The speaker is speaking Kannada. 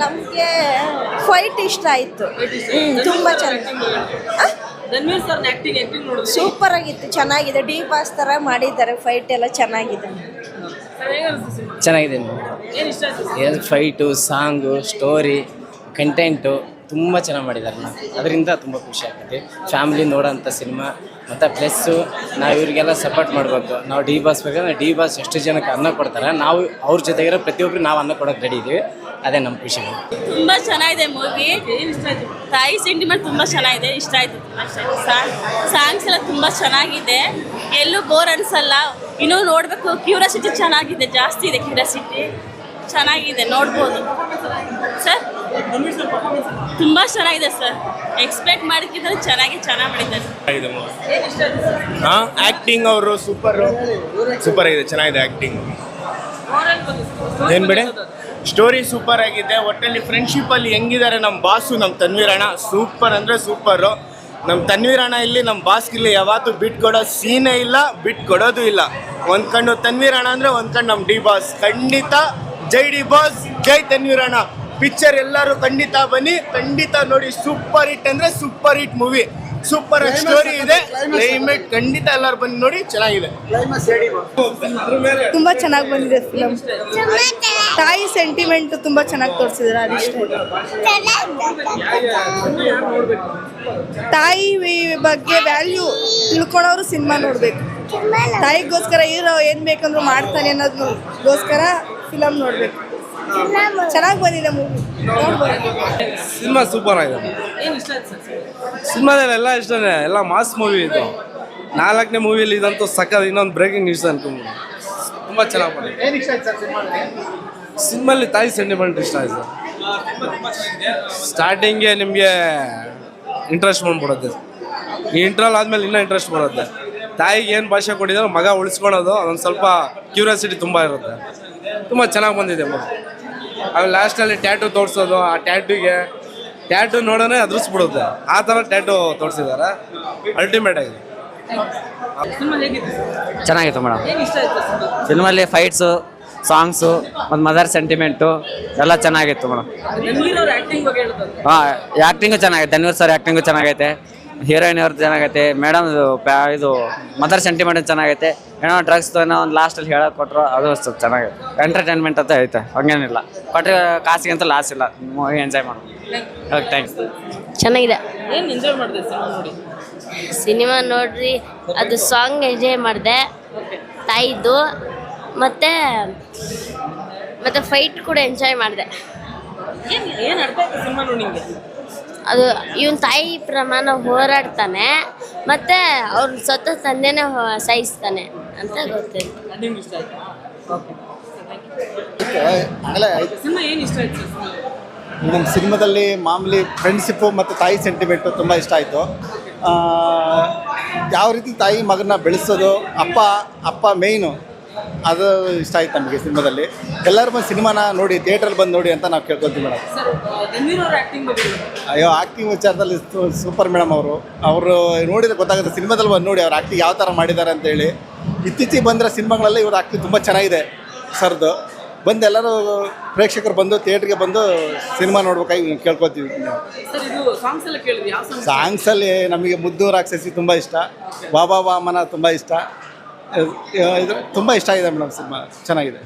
ನಮಗೆ ಫೈಟ್ ಇಷ್ಟ ಆಯಿತು. ತುಂಬ ಚೆನ್ನಾಗಿ ಧನ್ವೀರ್ ಸರ್ ಆಕ್ಟಿಂಗ್ ನೋಡಿದ್ರೆ ಸೂಪರ್ ಆಗಿತ್ತು, ಚೆನ್ನಾಗಿದೆ. ಡಿ ಬಾಸ್ ಥರ ಮಾಡಿದ್ದಾರೆ, ಫೈಟ್ ಎಲ್ಲ ಚೆನ್ನಾಗಿದೆ. ಚೆನ್ನಾಗಿದೆ. ಏನು ಇಷ್ಟ ಆಯ್ತು? ಫೈಟು, ಸಾಂಗು, ಸ್ಟೋರಿ, ಕಂಟೆಂಟು ತುಂಬ ಚೆನ್ನಾಗಿ ಮಾಡಿದಾರಲ್ಲ, ಅದರಿಂದ ತುಂಬ ಖುಷಿ ಆಗ್ತೈತಿ. ಫ್ಯಾಮಿಲಿ ನೋಡೋಂಥ ಸಿನಿಮಾ. ಮತ್ತು ಪ್ಲಸ್ಸು ನಾವು ಇವರಿಗೆಲ್ಲ ಸಪೋರ್ಟ್ ಮಾಡಬೇಕು. ನಾವು ಡಿ ಬಾಸ್ ಬೇಕಂದ್ರೆ ಡಿ ಬಾಸ್ ಎಷ್ಟು ಜನಕ್ಕೆ ಅನ್ನ ಕೊಡ್ತಾರೆ, ನಾವು ಅವ್ರ ಜೊತೆಗಿರೋ ಪ್ರತಿಯೊಬ್ಬರು ನಾವು ಅನ್ನ ಕೊಡೋಕೆ ರೆಡಿ ಇದ್ದೀವಿ. ಅದೇ ನಮ್ಮ ಖುಷಿ. ತುಂಬ ಚೆನ್ನಾಗಿದೆ ಮೂವಿ. ಏನು ಇಷ್ಟ ಆಯಿತು? ತಾಯಿ ಸೆಂಟಿಮೆಂಟ್ ತುಂಬ ಚೆನ್ನಾಗಿದೆ, ಇಷ್ಟ ಆಯಿತು. ತುಂಬ ಇಷ್ಟ ಆಯಿತು. ಸಾಂಗ್ಸ್ ಎಲ್ಲ ತುಂಬ ಚೆನ್ನಾಗಿದೆ, ಎಲ್ಲೂ ಬೋರ್ ಅನಿಸಲ್ಲ. ಇನ್ನೂ ನೋಡಬೇಕು, ಕ್ಯೂರಿಯಾಸಿಟಿ ಚೆನ್ನಾಗಿದೆ, ಜಾಸ್ತಿ ಇದೆ ಕ್ಯೂರಿಯಾಸಿಟಿ. ಚೆನ್ನಾಗಿದೆ, ನೋಡ್ಬೋದು ಸರ್. ತುಂಬ ಚೆನ್ನಾಗಿದೆ ಸರ್, ಎಕ್ಸ್ಪೆಕ್ಟ್ ಮಾಡಿದ್ರೆ ಚೆನ್ನಾಗಿ ಮಾಡಿದ್ದಾರೆ. ಆಕ್ಟಿಂಗ್ ಅವರು ಸೂಪರ್ ಆಗಿದೆ, ಚೆನ್ನಾಗಿದೆ ಆಕ್ಟಿಂಗ್. ಏನು ಬಿಡಿ, ಸ್ಟೋರಿ ಸೂಪರ್ ಆಗಿದೆ. ಒಟ್ಟಲ್ಲಿ ಫ್ರೆಂಡ್ಶಿಪ್ಪಲ್ಲಿ ಹೆಂಗಿದ್ದಾರೆ ನಮ್ಮ ಬಾಸು, ನಮ್ಮ ತನ್ವೀರ್ ಅಣ್ಣ ಸೂಪರ್ ಅಂದರೆ ಸೂಪರು. ನಮ್ಮ ತನ್ವೀರ್ ಅಣ್ಣ ಇಲ್ಲಿ ನಮ್ಮ ಬಾಸ್ಗಿಲ್ಲಿ ಯಾವತ್ತೂ ಬಿಟ್ಟು ಕೊಡೋ ಸೀನೇ ಇಲ್ಲ, ಬಿಟ್ಟು ಕೊಡೋದು ಇಲ್ಲ. ಒಂದು ಕಣ್ಣು ತನ್ವೀರ್ ಅಣ್ಣ ಅಂದರೆ ಒಂದು ಕಣ್ಣು ನಮ್ಮ ಡಿ ಬಾಸ್. ಖಂಡಿತ ಜೈ ಡಿ ಬಾಸ್, ಜೈ ತನ್ವೀರ್ ಅಣ್ಣ. ಪಿಕ್ಚರ್ ಎಲ್ಲರೂ ಖಂಡಿತ ಬನ್ನಿ, ಖಂಡಿತ ನೋಡಿ. ಸೂಪರ್ ಹಿಟ್ ಅಂದರೆ super hit movie, super story ಇದೆ, ಕ್ಲೈಮೇಟ್ ಖಂಡಿತ ಎಲ್ಲರೂ ಬಂದು ನೋಡಿ, ಚೆನ್ನಾಗಿದೆ. ತುಂಬ ಚೆನ್ನಾಗಿ ಬಂದಿದೆ ಫಿಲಮ್. ತಾಯಿ ಸೆಂಟಿಮೆಂಟ್ ತುಂಬ ಚೆನ್ನಾಗಿ ತೋರಿಸಿದ್ದಾರೆ, ಅದಿಷ್ಟ. ತಾಯಿ ಬಗ್ಗೆ ವ್ಯಾಲ್ಯೂ ತಿಳ್ಕೊಳ್ಳೋರು ಸಿನಿಮಾ ನೋಡಬೇಕು. ತಾಯಿಗೋಸ್ಕರ ಹೀರೋ ಏನು ಬೇಕಂದ್ರೂ ಮಾಡ್ತಾನೆ ಅನ್ನೋದಕ್ಕೋಸ್ಕರ ಫಿಲಮ್ ನೋಡಬೇಕು. ಚೆನ್ನಾಗಿ ಬಂದಿದೆ ಮೂವಿ, ನೋಡ್ಬೋದು. ಸಿನಿಮಾ ಸೂಪರ್ ಆಗಿದೆ. ಸಿನಿಮಾದಲ್ಲೆಲ್ಲ ಇಷ್ಟನೇ, ಎಲ್ಲ ಮಾಸ್ ಮೂವಿ ಇದು. 4ನೇ ಮೂವಿಲಿ ಇದಂತೂ ಸಕ್ಕತ್. ಇನ್ನೊಂದು ಬ್ರೇಕಿಂಗ್ ನ್ಯೂಸ್ ಅನ್ಕೊಂಡು ತುಂಬ ಚೆನ್ನಾಗಿ ಬಂದಿದೆ. ಸಿನಿಮಾಲಿ ತಾಯಿ ಸೆಂಟಿಮೆಂಟ್ ಇಷ್ಟ ಆಯ್ತು. ಸ್ಟಾರ್ಟಿಂಗ್ಗೆ ನಿಮಗೆ ಇಂಟ್ರೆಸ್ಟ್ ಬಂದ್ಬಿಡುತ್ತೆ, ಈ ಇಂಟ್ರಲ್ ಆದಮೇಲೆ ಇನ್ನೂ ಇಂಟ್ರೆಸ್ಟ್ ಬರುತ್ತೆ. ತಾಯಿಗೆ ಏನು ಭಾಷೆ ಕೊಟ್ಟಿದ್ದಾರೋ ಮಗ ಉಳಿಸ್ಕೊಳೋದು, ಅದೊಂದು ಸ್ವಲ್ಪ ಕ್ಯೂರಿಯಾಸಿಟಿ ತುಂಬ ಇರುತ್ತೆ. ತುಂಬ ಚೆನ್ನಾಗಿ ಬಂದಿದೆ ಮೂವಿ. ಆಮೇಲೆ ಲಾಸ್ಟಲ್ಲಿ ಟ್ಯಾಟು ತೋರಿಸೋದು, ಆ ಟ್ಯಾಟು ನೋಡೋಣ ಅದೃಶ್ಬಿಡುತ್ತೆ, ಆ ಥರ ಟ್ಯಾಟು ತೋರಿಸಿದ್ದಾರೆ. ಅಲ್ಟಿಮೇಟ್ ಆಗಿದೆ. ಚೆನ್ನಾಗಿತ್ತು ಮೇಡಮ್. ಸಿನಿಮಾಲಿ ಫೈಟ್ಸು, ಸಾಂಗ್ಸು ಮತ್ತು ಮದರ್ ಸೆಂಟಿಮೆಂಟು ಎಲ್ಲ ಚೆನ್ನಾಗಿತ್ತು ಮೇಡಮ್. ಹಾಂ, ಆ್ಯಕ್ಟಿಂಗು ಚೆನ್ನಾಗೈತೆ. ಧನ್ವೀರ್ ಸರ್ ಆ್ಯಕ್ಟಿಂಗು ಚೆನ್ನಾಗೈತೆ, ಹೀರೋಯಿನ್ ಅವ್ರದ್ದು ಚೆನ್ನಾಗೈತೆ. ಮೇಡಮ್ ಇದು ಮದರ್ ಸೆಂಟಿಮೆಂಟ್ ಚೆನ್ನಾಗೈತೆ. ಏನೋ ಡ್ರಗ್ಸ್ ಏನೋ ಒಂದು ಲಾಸ್ಟಲ್ಲಿ ಹೇಳೋಕೆ ಕೊಟ್ಟರು, ಅದು ಸ್ವಲ್ಪ ಚೆನ್ನಾಗೈತೆ. ಎಂಟರ್ಟೈನ್ಮೆಂಟ್ ಅಂತ ಐತೆ, ಹಂಗೇನಿಲ್ಲ. ಕೊಟ್ಟರೆ ಕಾಸಿಗಂತ ಲಾಸ್ ಇಲ್ಲ, ಮೂವಿ ಎಂಜಾಯ್ ಮಾಡೋದು. Okay, thanks. ಚೆನ್ನಾಗಿದೆ. ಏನು ಎಂಜಾಯ್ ಮಾಡಿದೆ ಸಿನಿಮಾ ನೋಡಿ? ಸಿನಿಮಾ ನೋಡ್ರಿ, ಅದು ಸಾಂಗ್ ಎಂಜಾಯ್ ಮಾಡಿದೆ, ತಾಯಿದ್ದು. ಮತ್ತು ಫೈಟ್ ಕೂಡ ಎಂಜಾಯ್ ಮಾಡಿದೆ. ಏನು ಅರ್ಥ ಆಯ್ತು ಸಿನಿಮಾ ನೋಡಿ ನಿಮಗೆ? ಅದು ಇವನ್ ತಾಯಿ ಪ್ರಮಾಣ ಹೋರಾಡ್ತಾನೆ, ಮತ್ತು ಅವ್ರ ಸ್ವತಃ ತಂದೆನೇ ಸಾಯಿಸ್ತಾನೆ ಅಂತ ಗೊತ್ತಿಲ್ಲ. ನಿಮ್ಗೆ ಇಷ್ಟ ಆಯ್ತು? ಓಕೆ, ಸಿನಿಮಾ ಏನು ಇಷ್ಟ ಆಯ್ತು ನಮ್ಮ ಸಿನಿಮಾದಲ್ಲಿ? ಮಾಮೂಲಿ ಫ್ರೆಂಡ್ಶಿಪ್ಪು ಮತ್ತು ತಾಯಿ ಸೆಂಟಿಮೆಂಟು ತುಂಬ ಇಷ್ಟ ಆಯಿತು. ಯಾವ ರೀತಿ ತಾಯಿ ಮಗನ ಬೆಳೆಸೋದು, ಅಪ್ಪ ಮೇಯ್ನು, ಅದು ಇಷ್ಟ ಆಯ್ತು ನಮಗೆ ಸಿನಿಮಾದಲ್ಲಿ. ಎಲ್ಲರೂ ಬಂದು ಸಿನಿಮಾನ ನೋಡಿ, ಥಿಯೇಟ್ರಲ್ಲಿ ಬಂದು ನೋಡಿ ಅಂತ ನಾವು ಕೇಳ್ಕೊತೀವಿ ಮೇಡಮ್. ಅಯ್ಯೋ, ಆ್ಯಕ್ಟಿಂಗ್ ವಿಚಾರದಲ್ಲಿ ಸೂಪರ್ ಮೇಡಮ್. ಅವರು ನೋಡಿದ್ರೆ ಗೊತ್ತಾಗುತ್ತೆ, ಸಿನಿಮಾದಲ್ಲಿ ಬಂದು ನೋಡಿ ಅವ್ರು ಆ್ಯಕ್ಟಿಂಗ್ ಯಾವ ಥರ ಮಾಡಿದ್ದಾರೆ ಅಂತೇಳಿ. ಇತ್ತೀಚೆಗೆ ಬಂದಿರೋ ಸಿನಿಮಾಗಳೆಲ್ಲ ಇವ್ರು ಆ್ಯಕ್ಟಿಂಗ್ ತುಂಬ ಚೆನ್ನಾಗಿದೆ ಸರ್ದು. ಬಂದು ಎಲ್ಲರೂ ಪ್ರೇಕ್ಷಕರು ಬಂದು ಥಿಯೇಟ್ರಿಗೆ ಬಂದು ಸಿನಿಮಾ ನೋಡ್ಬೇಕಾಗಿ ಕೇಳ್ಕೊತೀವಿ. ಸಾಂಗ್ಸಲ್ಲಿ ನಮಗೆ ಮುದ್ದು ರಾಕ್ಷಸಿ ತುಂಬ ಇಷ್ಟ, ಬಾಬಾ ವಾಮನ ತುಂಬ ಇಷ್ಟ. ಇದು ತುಂಬ ಇಷ್ಟ ಆಗಿದೆ ಮೇಡಮ್, ಸಿನಿಮಾ ಚೆನ್ನಾಗಿದೆ.